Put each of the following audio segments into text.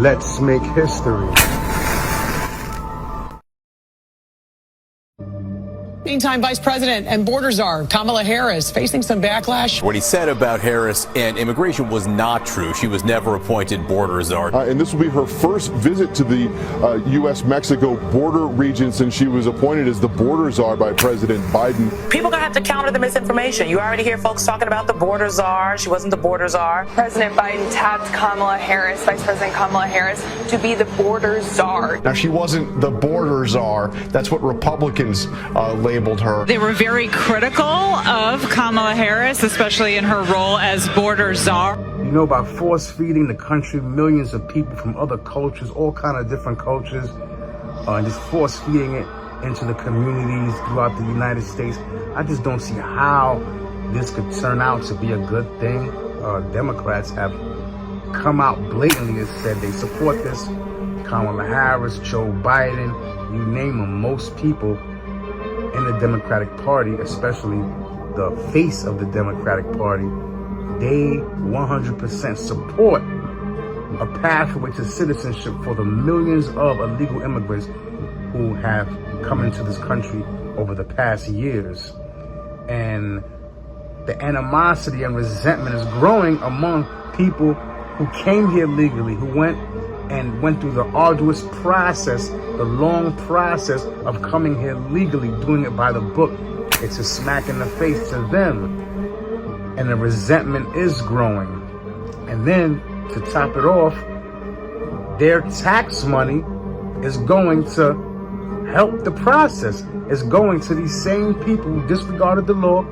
Let's make history. Meantime, Vice President and border czar Kamala Harris facing some backlash. What he said about Harris and immigration was not true. She was never appointed border czar. And this will be her first visit to the U.S.-Mexico border region since she was appointed as the border czar by President Biden. People gonna have to counter the misinformation. You already hear folks talking about the border czar. She wasn't the border czar. President Biden tapped Kamala Harris, Vice President Kamala Harris, to be the border czar. Now, she wasn't the border czar. That's what Republicans labeled her. They were very critical of Kamala Harris, especially in her role as border czar. You know, by force feeding the country millions of people from other cultures, all kind of different cultures, and just force feeding it into the communities throughout the United States, I just don't see how this could turn out to be a good thing. Democrats have come out blatantly and said they support this. Kamala Harris, Joe Biden, you name them, most people in the Democratic Party, especially the face of the Democratic Party, they 100% support a pathway to citizenship for the millions of illegal immigrants who have come into this country over the past years. And the animosity and resentment is growing among people who came here legally, who went through the arduous process, the long process of coming here legally, doing it by the book. It's a smack in the face to them. And the resentment is growing. And then, to top it off, their tax money is going to help the process. It's going to these same people who disregarded the law,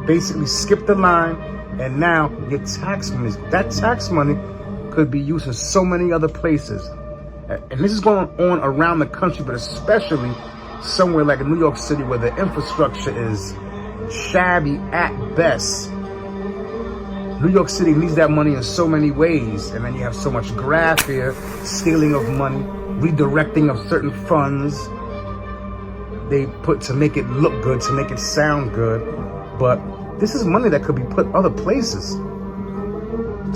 basically skipped the line, and now your tax money, that tax money could be used in so many other places. And this is going on around the country, but especially somewhere like New York City where the infrastructure is shabby at best. New York City needs that money in so many ways. And then you have so much graft here, stealing of money, redirecting of certain funds. They put to make it look good, to make it sound good. But this is money that could be put other places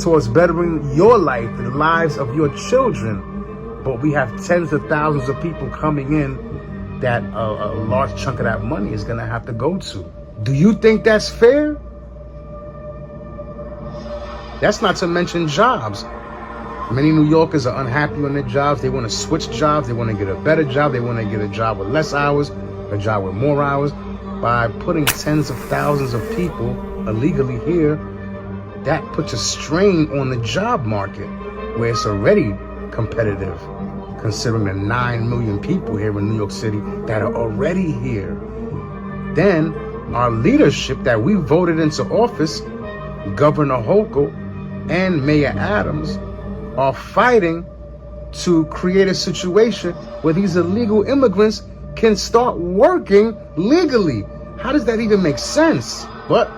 towards bettering your life, the lives of your children. But we have tens of thousands of people coming in that a large chunk of that money is going to have to go to. Do you think that's fair? That's not to mention jobs. Many New Yorkers are unhappy on their jobs. They want to switch jobs. They want to get a better job. They want to get a job with less hours, a job with more hours. By putting tens of thousands of people illegally here, that puts a strain on the job market where it's already competitive, considering the 9 million people here in New York City that are already here. Then our leadership that we voted into office, Governor Hochul and Mayor Adams, are fighting to create a situation where these illegal immigrants can start working legally. How does that even make sense? But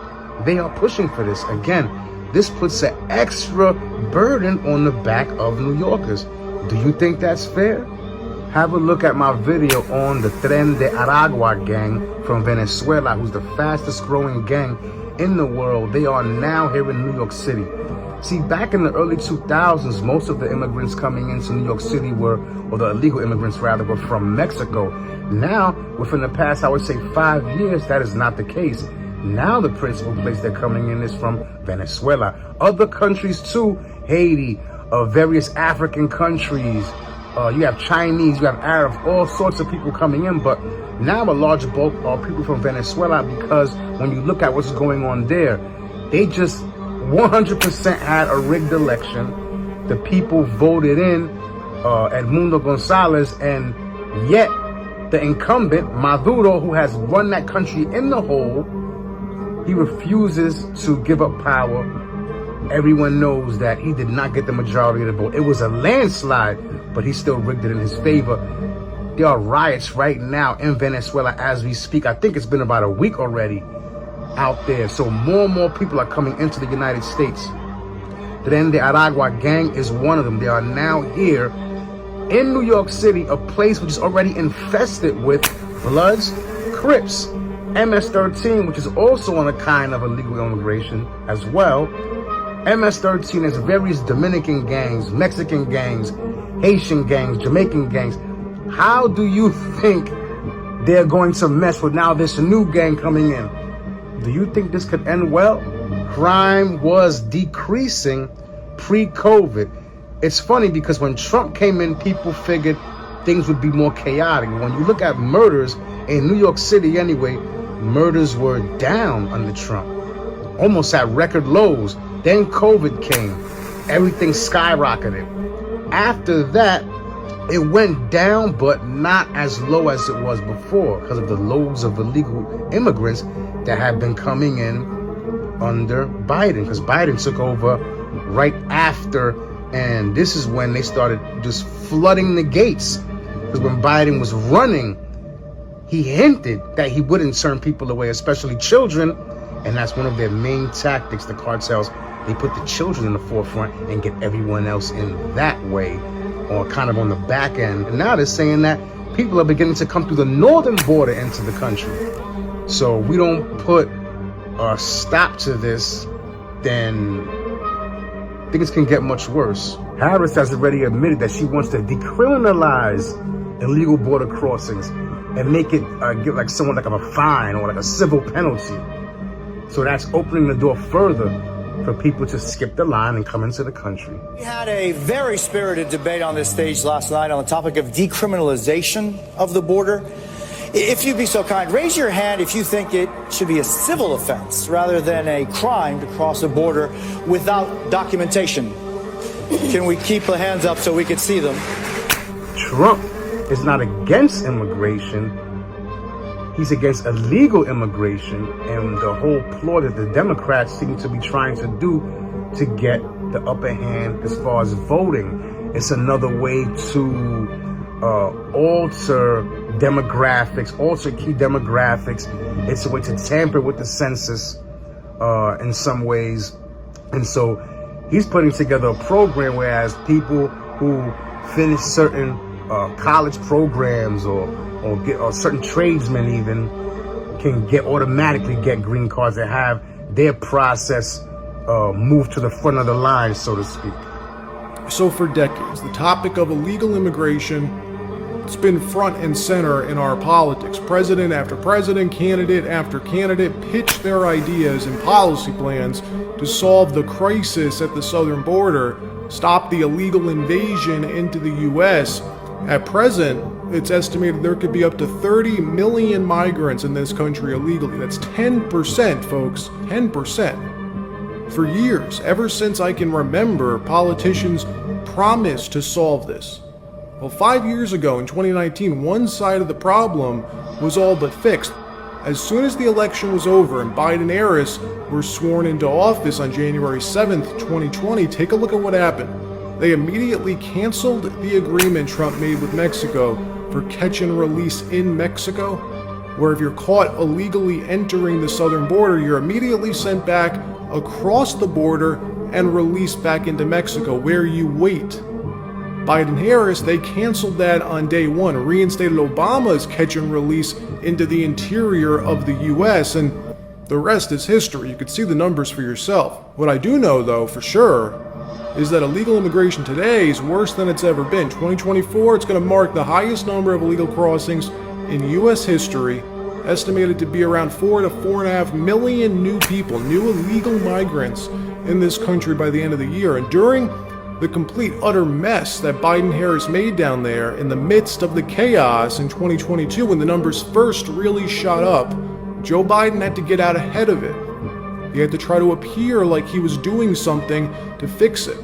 they are pushing for this. Again, this puts an extra burden on the back of New Yorkers. Do you think that's fair? Have a look at my video on the Tren de Aragua gang from Venezuela, who's the fastest growing gang in the world. They are now here in New York City. See, back in the early 2000s, most of the immigrants coming into New York City or the illegal immigrants rather, were from Mexico. Now, within the past, I would say 5 years, that is not the case. Now the principal place they're coming in is from Venezuela. Other countries too, Haiti, various African countries. You have Chinese, you have Arab, all sorts of people coming in. But now a large bulk are people from Venezuela, because when you look at what's going on there, they just 100% had a rigged election. The people voted in Edmundo Gonzalez, and yet the incumbent, Maduro, who has run that country in the hole, he refuses to give up power. Everyone knows that he did not get the majority of the vote. It was a landslide, but he still rigged it in his favor. There are riots right now in Venezuela as we speak. I think it's been about a week already out there. So more and more people are coming into the United States. Tren de Aragua gang is one of them. They are now here in New York City, a place which is already infested with Bloods, Crips, MS-13, which is also on a kind of illegal immigration as well. MS-13 has various Dominican gangs, Mexican gangs, Haitian gangs, Jamaican gangs. How do you think they're going to mess with now this new gang coming in? Do you think this could end well? Crime was decreasing pre-COVID. It's funny because when Trump came in, people figured things would be more chaotic. When you look at murders in New York City anyway, murders were down under Trump, almost at record lows. Then COVID came, everything skyrocketed. After that, it went down, but not as low as it was before because of the loads of illegal immigrants that have been coming in under Biden, because Biden took over right after, and this is when they started just flooding the gates. Because when Biden was running, he hinted that he wouldn't turn people away, especially children, and that's one of their main tactics, the cartels. They put the children in the forefront and get everyone else in that way, or kind of on the back end. And now they're saying that people are beginning to come through the northern border into the country. So we don't put a stop to this, then things can get much worse. Harris has already admitted that she wants to decriminalize illegal border crossings and make it give like someone like a fine or like a civil penalty. So that's opening the door further for people to skip the line and come into the country. We had a very spirited debate on this stage last night on the topic of decriminalization of the border. If you'd be so kind, raise your hand if you think it should be a civil offense rather than a crime to cross a border without documentation. Can we keep the hands up so we can see them? Trump is not against immigration. He's against illegal immigration and the whole ploy that the Democrats seem to be trying to do to get the upper hand as far as voting. It's another way to alter demographics, alter key demographics. It's a way to tamper with the census in some ways. And so he's putting together a program whereas people who finish certain college programs or certain tradesmen even can automatically get green cards that have their process moved to the front of the line, so to speak. So for decades, the topic of illegal immigration has been front and center in our politics. President after president, candidate after candidate pitched their ideas and policy plans to solve the crisis at the southern border, stop the illegal invasion into the U.S. At present, it's estimated there could be up to 30 million migrants in this country illegally. That's 10%, folks, 10%. For years, ever since I can remember, politicians promised to solve this. Well, 5 years ago, in 2019, one side of the problem was all but fixed. As soon as the election was over and Biden and Harris were sworn into office on January 7th, 2020, take a look at what happened. They immediately canceled the agreement Trump made with Mexico for catch and release in Mexico, where if you're caught illegally entering the southern border, you're immediately sent back across the border and released back into Mexico, where you wait. Biden-Harris, they canceled that on day one, reinstated Obama's catch and release into the interior of the U.S., and the rest is history. You could see the numbers for yourself. What I do know, though, for sure, is that illegal immigration today is worse than it's ever been. 2024, it's going to mark the highest number of illegal crossings in U.S. history, estimated to be around 4 to 4.5 million new people, new illegal migrants in this country by the end of the year. And during the complete utter mess that Biden-Harris made down there in the midst of the chaos in 2022, when the numbers first really shot up, Joe Biden had to get out ahead of it. He had to try to appear like he was doing something to fix it.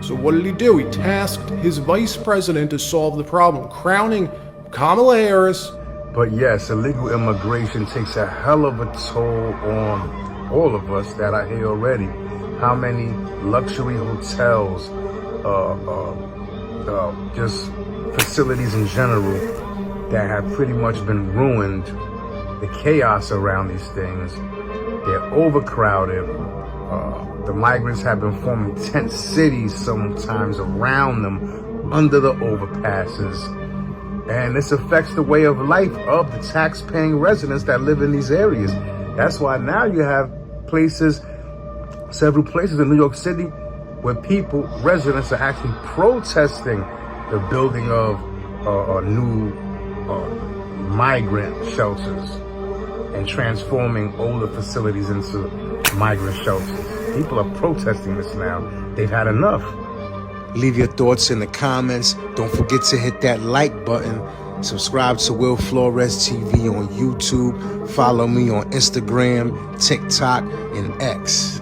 So what did he do? He tasked his vice president to solve the problem, crowning Kamala Harris. But yes, illegal immigration takes a hell of a toll on all of us that are here already. How many luxury hotels, just facilities in general that have pretty much been ruined. The chaos around these things, they're overcrowded. The migrants have been forming tent cities sometimes around them, under the overpasses. And this affects the way of life of the tax-paying residents that live in these areas. That's why now you have places several places in New York City where residents are actually protesting the building of new migrant shelters and transforming older facilities into migrant shelters. People are protesting this now. They've had enough. Leave your thoughts in the comments. Don't forget to hit that like button. Subscribe to Will Flores TV on YouTube. Follow me on Instagram, TikTok, and X.